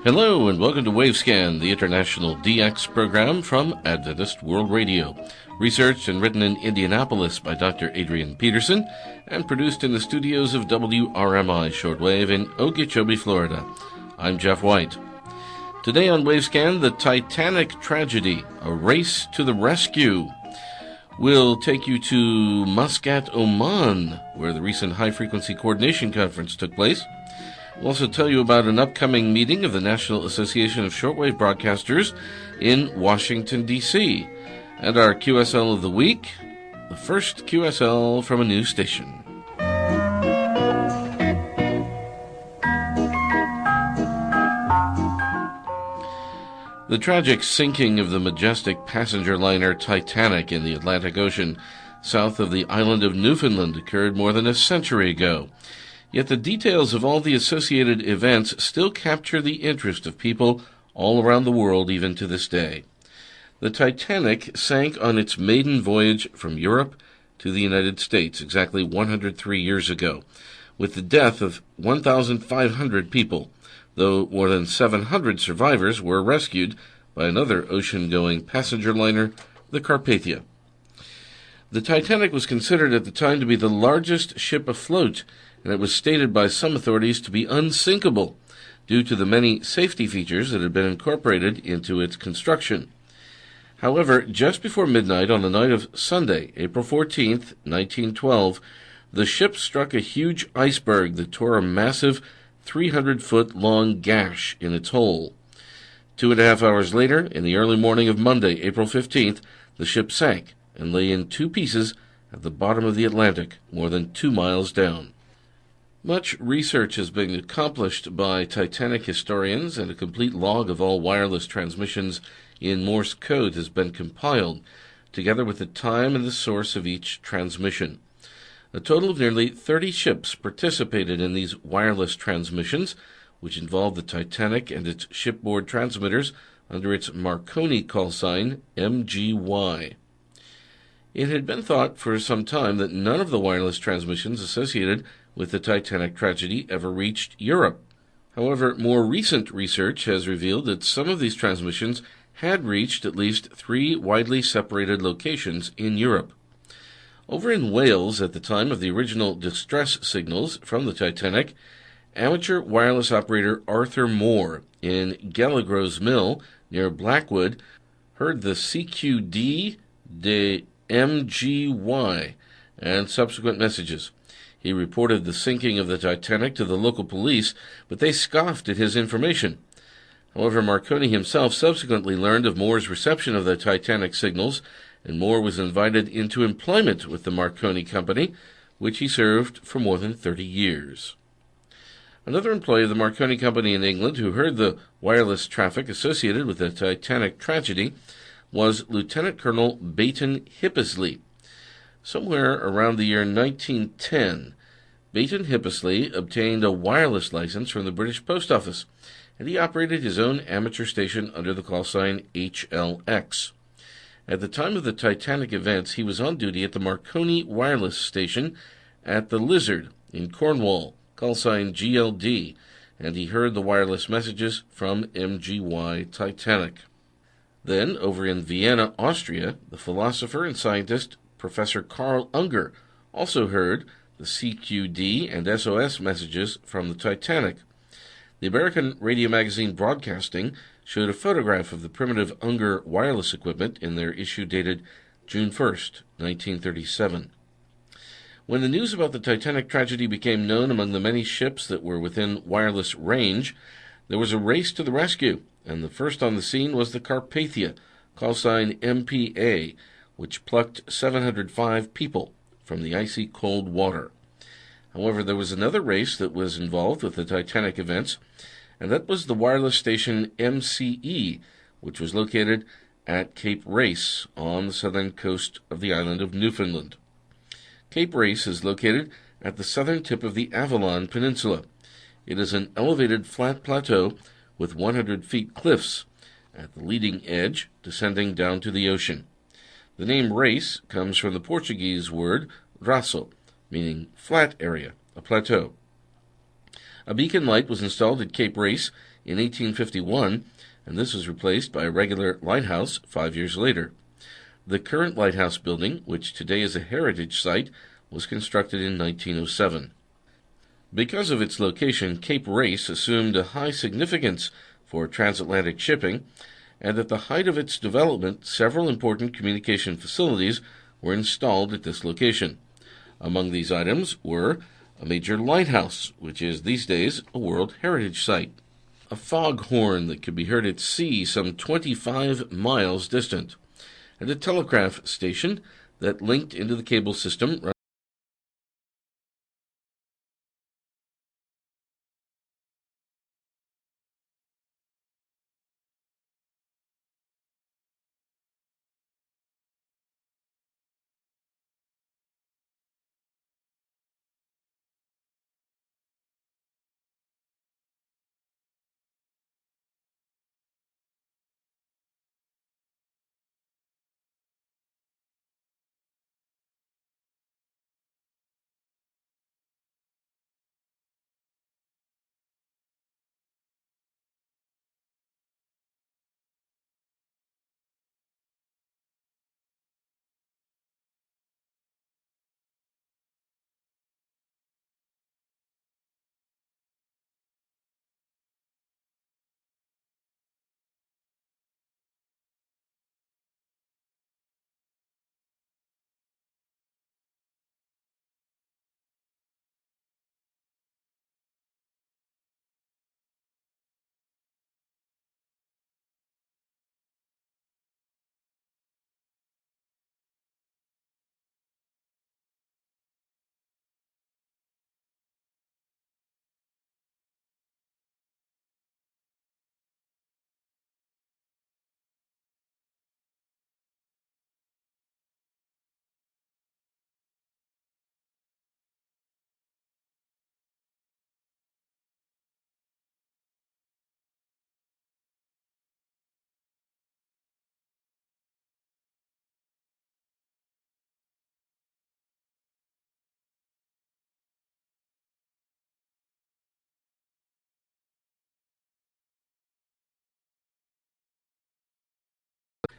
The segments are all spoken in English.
Hello and welcome to Wavescan, the international DX program from Adventist World Radio. Researched and written in Indianapolis by Dr. Adrian Peterson and produced in the studios of WRMI Shortwave in Okeechobee, Florida. I'm Jeff White. Today on Wavescan, the Titanic tragedy, a race to the rescue. We'll take you to Muscat, Oman, where the recent High-Frequency Coordination Conference took place. We'll also tell you about an upcoming meeting of the National Association of Shortwave Broadcasters in Washington, D.C., and our QSL of the week, the first QSL from a new station. The tragic sinking of the majestic passenger liner Titanic in the Atlantic Ocean south of the island of Newfoundland occurred more than a century ago. Yet the details of all the associated events still capture the interest of people all around the world even to this day. The Titanic sank on its maiden voyage from Europe to the United States exactly 103 years ago, with the death of 1,500 people, though more than 700 survivors were rescued by another ocean-going passenger liner, the Carpathia. The Titanic was considered at the time to be the largest ship afloat, and it was stated by some authorities to be unsinkable due to the many safety features that had been incorporated into its construction. However, just before midnight on the night of Sunday, April 14th, 1912, the ship struck a huge iceberg that tore a massive 300-foot-long gash in its hull. 2.5 hours later, in the early morning of Monday, April 15th, the ship sank and lay in two pieces at the bottom of the Atlantic, more than 2 miles down. Much research has been accomplished by Titanic historians, and a complete log of all wireless transmissions in Morse code has been compiled, together with the time and the source of each transmission. A total of nearly 30 ships participated in these wireless transmissions, which involved the Titanic and its shipboard transmitters under its Marconi call sign MGY. It had been thought for some time that none of the wireless transmissions associated with the Titanic tragedy ever reached Europe. However, more recent research has revealed that some of these transmissions had reached at least 3 widely separated locations in Europe. Over in Wales, at the time of the original distress signals from the Titanic, amateur wireless operator Arthur Moore in Gallagher's Mill near Blackwood heard the CQD de MGY and subsequent messages. He reported the sinking of the Titanic to the local police, but they scoffed at his information. However, Marconi himself subsequently learned of Moore's reception of the Titanic signals, and Moore was invited into employment with the Marconi Company, which he served for more than 30 years. Another employee of the Marconi Company in England who heard the wireless traffic associated with the Titanic tragedy was Lieutenant Colonel Baton Hippisley. Somewhere around the year 1910, Baton Hippisley obtained a wireless license from the British Post Office, and he operated his own amateur station under the call sign HLX. At the time of the Titanic events, he was on duty at the Marconi wireless station at the Lizard in Cornwall, call sign GLD, and he heard the wireless messages from MGY Titanic. Then, over in Vienna, Austria, the philosopher and scientist Professor Carl Unger also heard the CQD and SOS messages from the Titanic. The American radio magazine Broadcasting showed a photograph of the primitive Unger wireless equipment in their issue dated June 1st, 1937. When the news about the Titanic tragedy became known among the many ships that were within wireless range, there was a race to the rescue, and the first on the scene was the Carpathia, call sign MPA, which plucked 705 people from the icy cold water. However, there was another race that was involved with the Titanic events, and that was the wireless station MCE, which was located at Cape Race on the southern coast of the island of Newfoundland. Cape Race is located at the southern tip of the Avalon Peninsula. It is an elevated flat plateau with 100 feet cliffs at the leading edge, descending down to the ocean. The name Race comes from the Portuguese word raso, meaning flat area, a plateau. A beacon light was installed at Cape Race in 1851, and this was replaced by a regular lighthouse 5 years later. The current lighthouse building, which today is a heritage site, was constructed in 1907. Because of its location, Cape Race assumed a high significance for transatlantic shipping, and at the height of its development, several important communication facilities were installed at this location. Among these items were a major lighthouse, which is these days a World Heritage Site, a foghorn that could be heard at sea some 25 miles distant, and a telegraph station that linked into the cable system.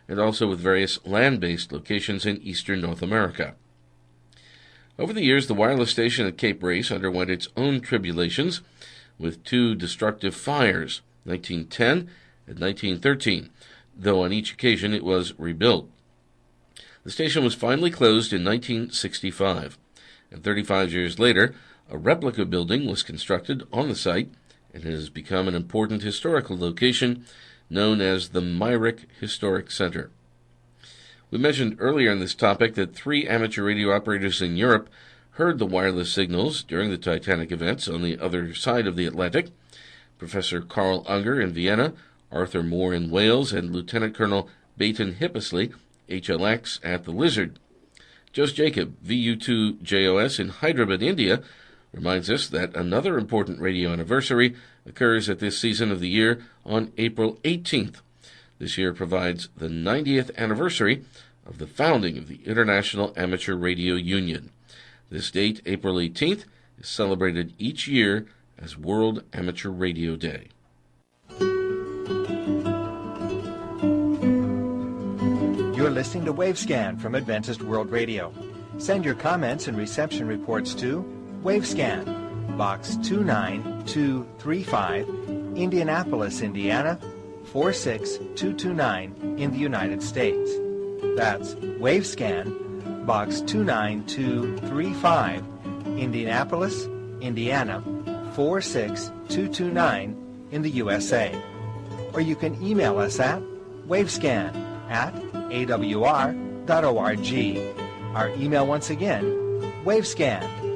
And also with various land-based locations in eastern North America. Over the years, the wireless station at Cape Race underwent its own tribulations with two destructive fires, 1910 and 1913, though on each occasion it was rebuilt. The station was finally closed in 1965, and 35 years later, a replica building was constructed on the site and has become an important historical location known as the Myrick Historic Center. We mentioned earlier in this topic that 3 amateur radio operators in Europe heard the wireless signals during the Titanic events on the other side of the Atlantic. Professor Carl Unger in Vienna, Arthur Moore in Wales, and Lieutenant Colonel Baton Hippisley, HLX, at the Lizard. Jos Jacob, VU2JOS in Hyderabad, India, reminds us that another important radio anniversary occurs at this season of the year on April 18th. This year provides the 90th anniversary of the founding of the International Amateur Radio Union. This date, April 18th, is celebrated each year as World Amateur Radio Day. You're listening to Wavescan from Adventist World Radio. Send your comments and reception reports to Wavescan, Box 29235, Indianapolis, Indiana, 46229 in the United States. That's Wavescan, Box 29235, Indianapolis, Indiana, 46229 in the USA. Or you can email us at wavescan@awr.org. Our email once again, wavescan@awr.org.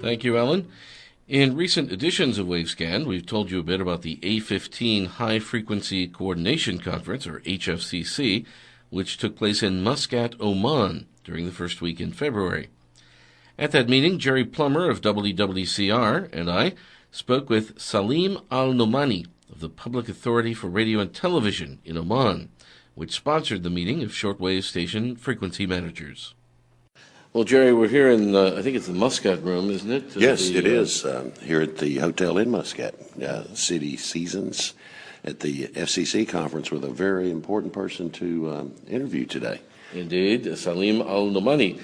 Thank you, Ellen. In recent editions of Wavescan, we've told you a bit about the A15 High Frequency Coordination Conference, or HFCC, which took place in Muscat, Oman during the first week in February. At that meeting, Jerry Plummer of WWCR and I spoke with Salim Al-Nomani of the Public Authority for Radio and Television in Oman, which sponsored the meeting of shortwave station frequency managers. Well, Jerry, we're here in, I think it's the Muscat Room, isn't it? Yes, it is. Here at the hotel in Muscat, City Seasons, at the FCC conference with a very important person to interview today. Indeed. Salim Al-Nomani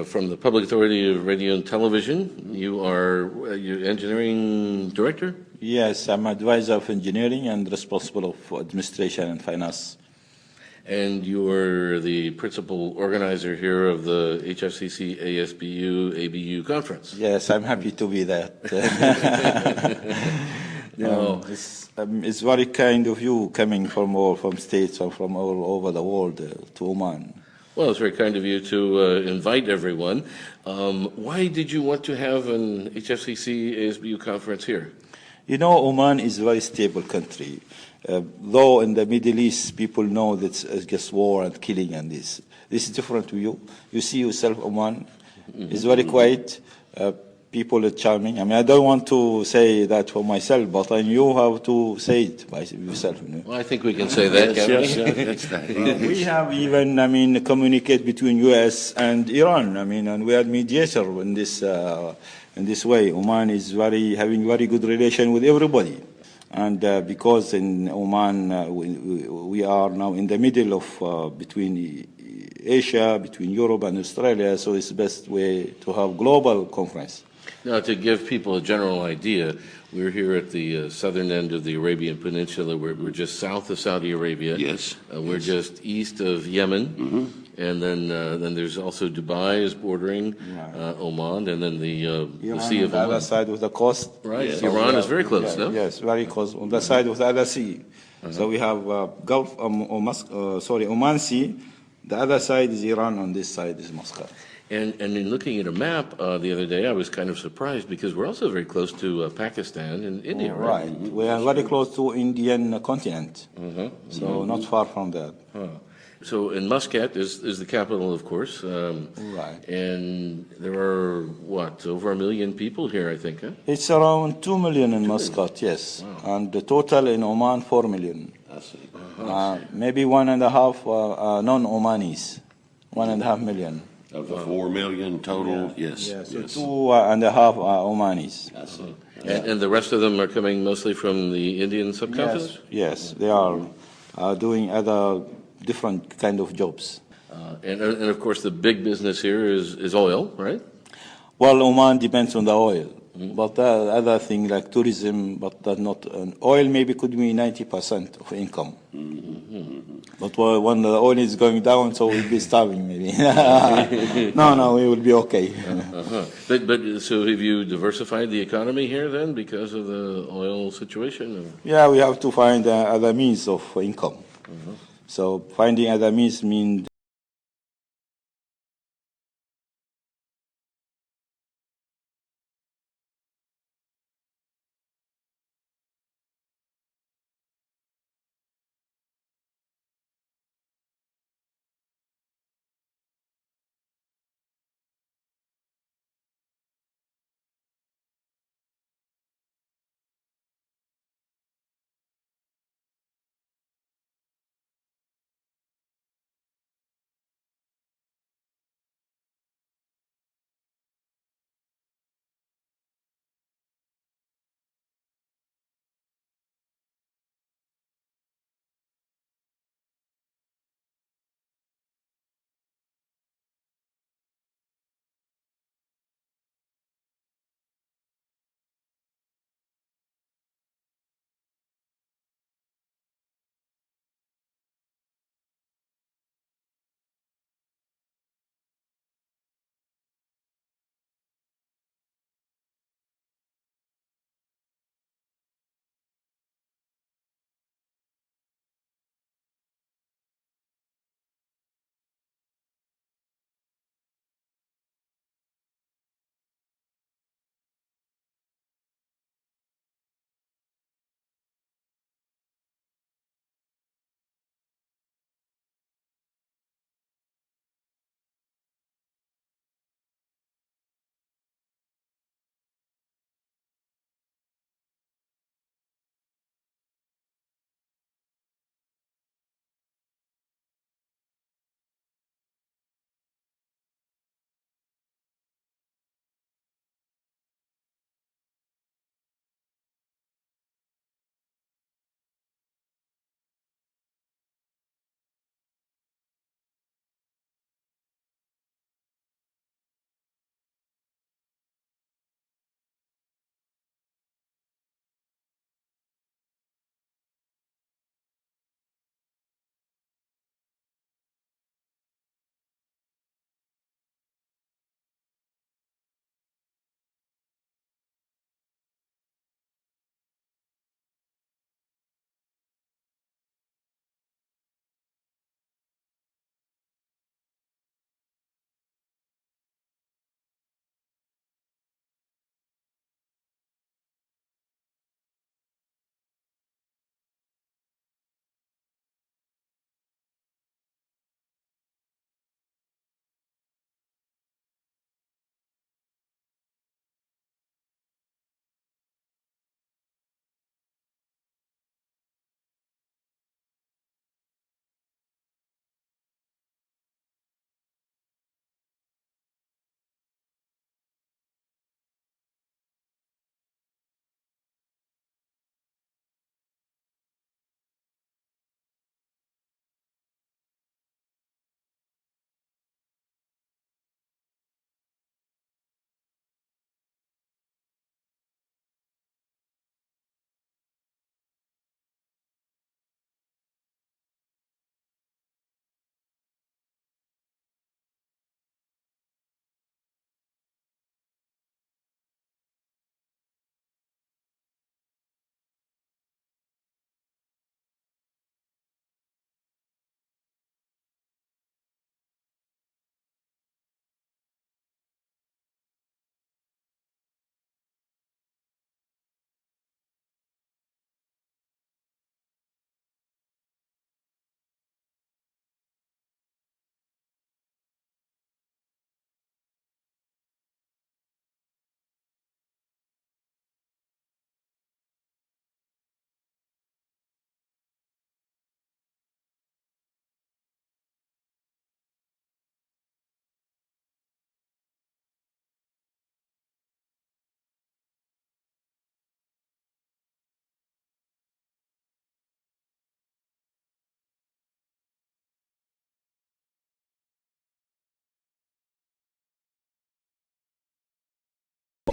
from the Public Authority of Radio and Television. You are your engineering director? Yes, I'm advisor of engineering and responsible for administration and finance. And you are the principal organizer here of the HFCC ASBU ABU conference. Yes, I'm happy to be that. It's very kind of you coming from states or from all over the world to Oman. Well, it's very kind of you to invite everyone. Why did you want to have an HFCC ASBU conference here? You know, Oman is a very stable country. Though in the Middle East, people know that it's just war and killing and this. This is different to you. You see yourself, Oman. It's very quiet. People are charming. I mean, I don't want to say that for myself, but you have to say it by yourself. You know? Well, I think we can say that, yes. We have even, communicate between U.S. and Iran. And we are mediator in this way. Oman is having very good relation with everybody. And because in Oman we are now in the middle of between Asia, between Europe and Australia, so it's the best way to have global conference. Now, to give people a general idea, we're here at the southern end of the Arabian Peninsula. We're just south of Saudi Arabia. Yes. We're just east of Yemen. Mm-hmm. And then there's also Dubai is bordering Oman, and then the Sea of Oman. On the other side of the coast. Right. Yes. Iran is very close, no? Yes, very close. On the side of the other sea. So we have Oman Sea. The other side is Iran. On this side is Muscat. And in looking at a map the other day, I was kind of surprised because we're also very close to Pakistan and India, right? Right. We are very close to Indian continent, so not far from that. So in Muscat is the capital, of course. Right. And there are, over 1 million people here, I think, huh? It's around 2 million in Muscat, yes. Wow. And the total in Oman, 4 million. I see. Maybe 1.5 non-Omanis, 1.5 million. Of the 4 million total, yes. So 2.5 Omanis. I see. And the rest of them are coming mostly from the Indian subcontinent? Yes, they are doing other different kind of jobs. And of course, the big business here is oil, right? Well, Oman depends on the oil. But other thing like tourism, but that not oil maybe could be 90% of income. But when the oil is going down, so we'll be starving maybe. No, we will be okay. But so have you diversified the economy here then because of the oil situation? Yeah, we have to find other means of income. So finding other means means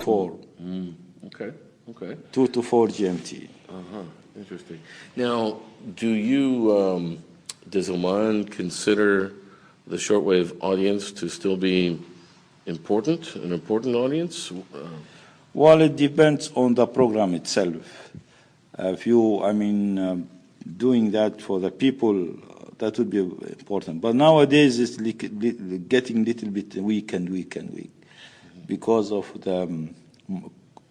4. Okay. 2 to 4 GMT. Interesting. Now, does Oman consider the shortwave audience to still be an important audience? Well, it depends on the program itself. If you, doing that for the people, that would be important. But nowadays, it's getting a little bit weak because of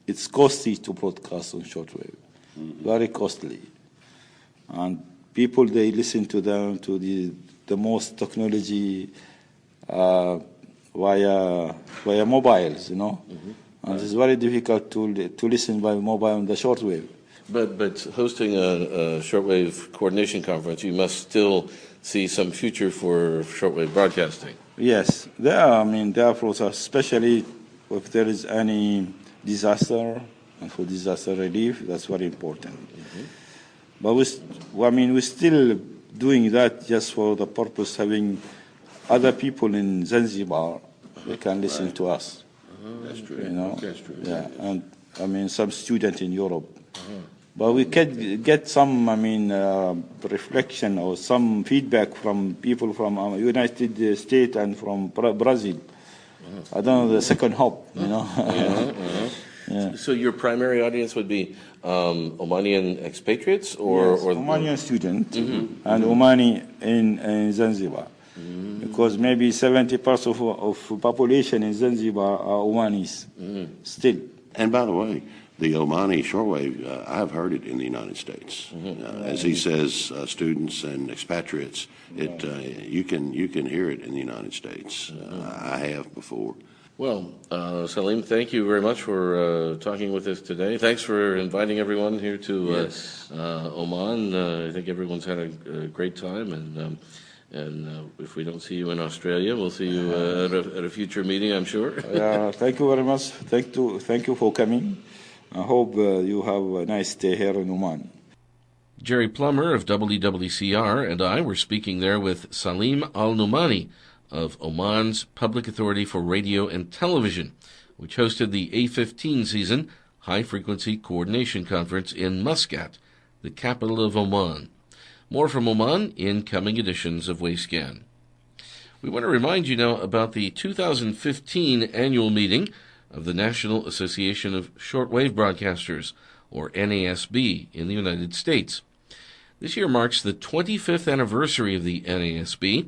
it's costly to broadcast on shortwave, very costly. And people, they listen to the most technology via mobiles, and it's very difficult to listen by mobile on the shortwave. But hosting a shortwave coordination conference, you must still see some future for shortwave broadcasting. Yes, there are process, especially if there is any disaster, and for disaster relief, that's very important. But we're still doing that just for the purpose having other people in Zanzibar, they can listen to us. That's true. That's true. Yeah, and some student in Europe. But we can get some, reflection or some feedback from people from United States and from Brazil. I don't know, the second hope, Yeah. So your primary audience would be Omanian expatriates or Omanian student and Omani in Zanzibar. Because maybe 70% of population in Zanzibar are Omanis still. And by the way, the Omani shortwave, I've heard it in the United States. As he says, students and expatriates, you can hear it in the United States. I have before. Well, Salim, thank you very much for talking with us today. Thanks for inviting everyone here to Oman. I think everyone's had a great time, and if we don't see you in Australia, we'll see you at a future meeting, I'm sure. Thank you very much. Thank you for coming. I hope you have a nice day here in Oman. Jerry Plummer of WWCR and I were speaking there with Salim Al-Numani of Oman's Public Authority for Radio and Television, which hosted the A15 season High-Frequency Coordination Conference in Muscat, the capital of Oman. More from Oman in coming editions of Wavescan. We want to remind you now about the 2015 annual meeting of the National Association of Shortwave Broadcasters, or NASB, in the United States. This year marks the 25th anniversary of the NASB,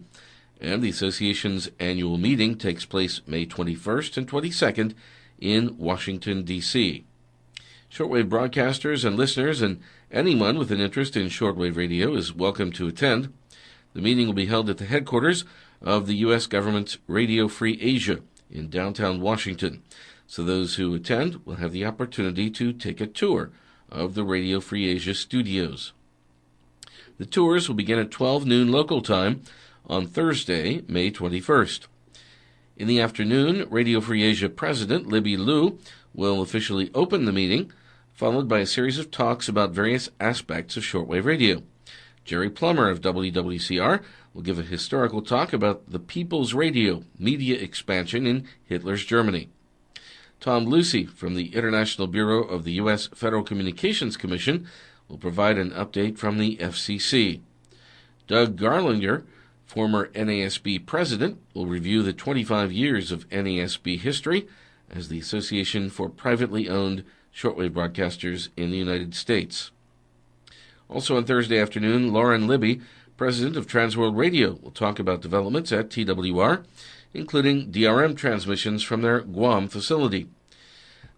and the association's annual meeting takes place May 21st and 22nd in Washington, D.C. Shortwave broadcasters and listeners and anyone with an interest in shortwave radio is welcome to attend. The meeting will be held at the headquarters of the U.S. government's Radio Free Asia in downtown Washington. So those who attend will have the opportunity to take a tour of the Radio Free Asia studios. The tours will begin at 12 noon local time on Thursday, May 21st. In the afternoon, Radio Free Asia President Libby Liu will officially open the meeting, followed by a series of talks about various aspects of shortwave radio. Jerry Plummer of WWCR will give a historical talk about the People's Radio media expansion in Hitler's Germany. Tom Lucy from the International Bureau of the U.S. Federal Communications Commission will provide an update from the FCC. Doug Garlinger, former NASB president, will review the 25 years of NASB history as the Association for Privately Owned Shortwave Broadcasters in the United States. Also on Thursday afternoon, Lauren Libby, president of Transworld Radio, will talk about developments at TWR, including DRM transmissions from their Guam facility.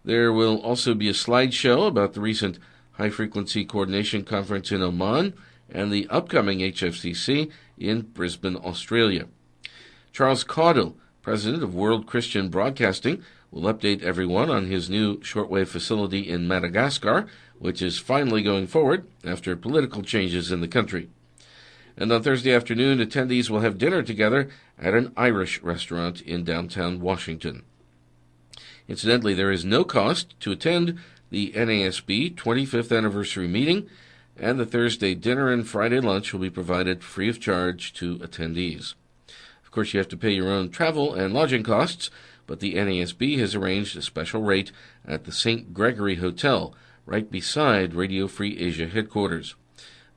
There will also be a slideshow about the recent High-Frequency Coordination Conference in Oman and the upcoming HFCC in Brisbane, Australia. Charles Caudill, president of World Christian Broadcasting, will update everyone on his new shortwave facility in Madagascar, which is finally going forward after political changes in the country. And on Thursday afternoon, attendees will have dinner together at an Irish restaurant in downtown Washington. Incidentally, there is no cost to attend the NASB 25th anniversary meeting, and the Thursday dinner and Friday lunch will be provided free of charge to attendees. Of course, you have to pay your own travel and lodging costs, but the NASB has arranged a special rate at the St. Gregory Hotel, right beside Radio Free Asia headquarters.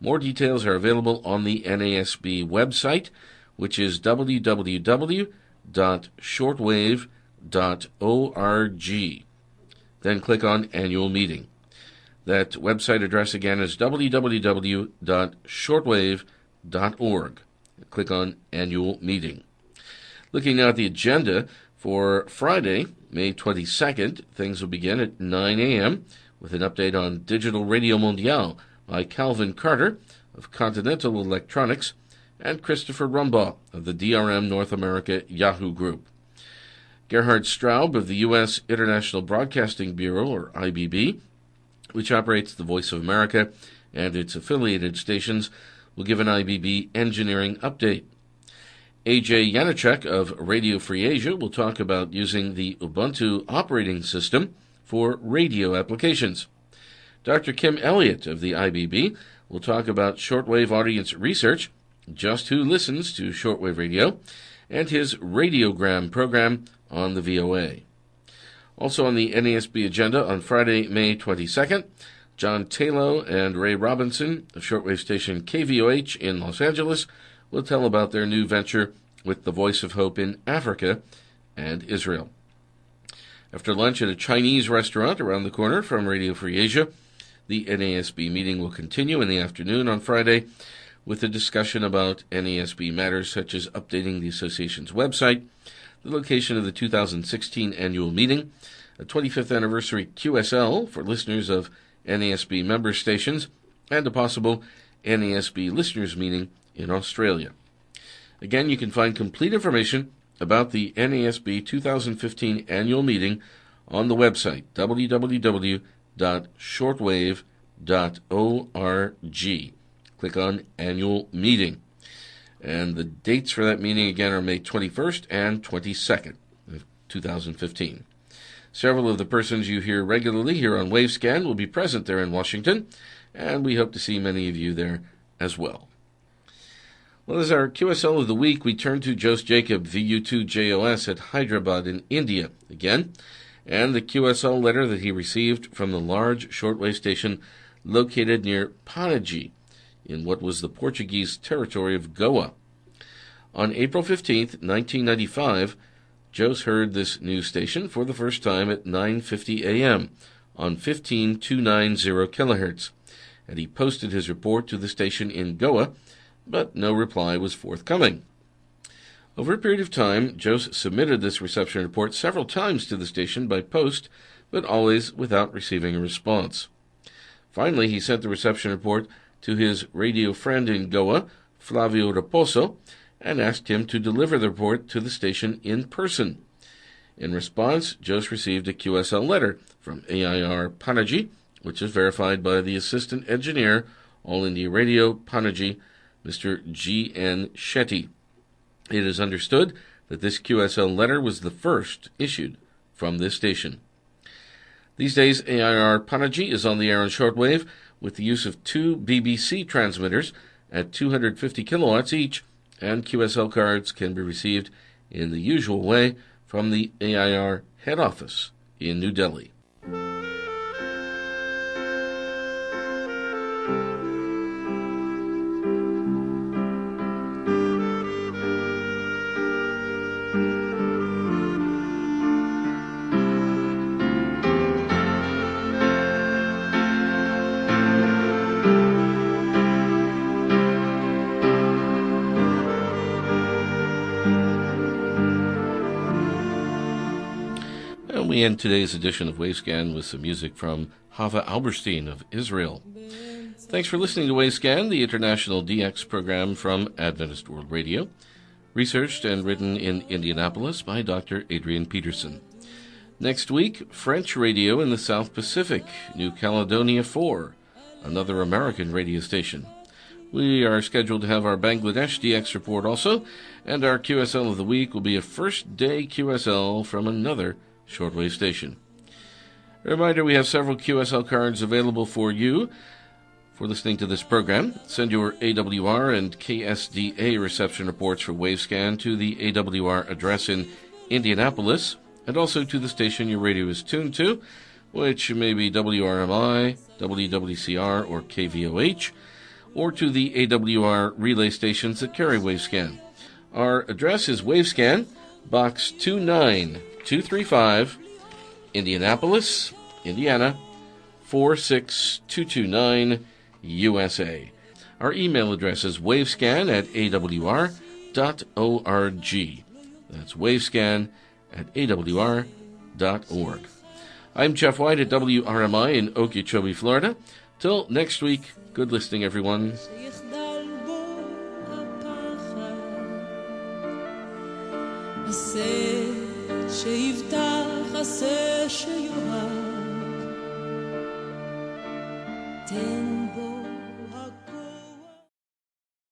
More details are available on the NASB website, which is www.shortwave.org. Then click on Annual Meeting. That website address again is www.shortwave.org. Click on Annual Meeting. Looking now at the agenda for Friday, May 22nd, things will begin at 9 a.m. with an update on Digital Radio Mondiale by Calvin Carter of Continental Electronics and Christopher Rumbaugh of the DRM North America Yahoo Group. Gerhard Straub of the U.S. International Broadcasting Bureau, or IBB, which operates the Voice of America and its affiliated stations, will give an IBB engineering update. A.J. Janacek of Radio Free Asia will talk about using the Ubuntu operating system for radio applications. Dr. Kim Elliott of the IBB will talk about shortwave audience research, just who listens to shortwave radio, and his radiogram program on the VOA. Also on the NASB agenda on Friday, May 22nd, John Talo and Ray Robinson of shortwave station KVOH in Los Angeles will tell about their new venture with the Voice of Hope in Africa and Israel. After lunch at a Chinese restaurant around the corner from Radio Free Asia, the NASB meeting will continue in the afternoon on Friday with a discussion about NASB matters such as updating the association's website, the location of the 2016 annual meeting, a 25th anniversary QSL for listeners of NASB member stations, and a possible NASB listeners meeting in Australia. Again, you can find complete information about the NASB 2015 annual meeting on the website www.shortwave.org. Click on Annual Meeting. And the dates for that meeting again are May 21st and 22nd of 2015. Several of the persons you hear regularly here on Wavescan will be present there in Washington, and we hope to see many of you there as well. Well, as our QSL of the week, we turn to Jose Jacob, VU2JOS at Hyderabad in India again, and the QSL letter that he received from the large shortwave station located near Panaji, in what was the Portuguese territory of Goa. On April 15th, 1995, Jose heard this news station for the first time at 9:50 a.m. on 15290 kilohertz, and he posted his report to the station in Goa, but no reply was forthcoming. Over a period of time, Jose submitted this reception report several times to the station by post, but always without receiving a response. Finally, he sent the reception report to his radio friend in Goa, Flavio Raposo, and asked him to deliver the report to the station in person. In response, Jose received a QSL letter from AIR Panaji, which is verified by the Assistant Engineer, All India Radio, Panaji, Mr. G.N. Shetty. It is understood that this QSL letter was the first issued from this station. These days, AIR Panaji is on the air on shortwave with the use of 2 BBC transmitters at 250 kilowatts each, and QSL cards can be received in the usual way from the AIR head office in New Delhi. We end today's edition of Wavescan with some music from Hava Alberstein of Israel. Thanks for listening to Wavescan, the international DX program from Adventist World Radio, researched and written in Indianapolis by Dr. Adrian Peterson. Next week, French radio in the South Pacific, New Caledonia 4, another American radio station. We are scheduled to have our Bangladesh DX report also, and our QSL of the week will be a first-day QSL from another shortwave station. A reminder, we have several QSL cards available for you for listening to this program. Send your AWR and KSDA reception reports for Wavescan to the AWR address in Indianapolis, and also to the station your radio is tuned to, which may be WRMI, WWCR, or KVOH, or to the AWR relay stations that carry Wavescan. Our address is Wavescan, Box 29235, Indianapolis, Indiana, 46229, USA. Our email address is wavescan@awr.org. That's wavescan@awr.org. I'm Jeff White at WRMI in Okeechobee, Florida. Till next week, good listening, everyone. תן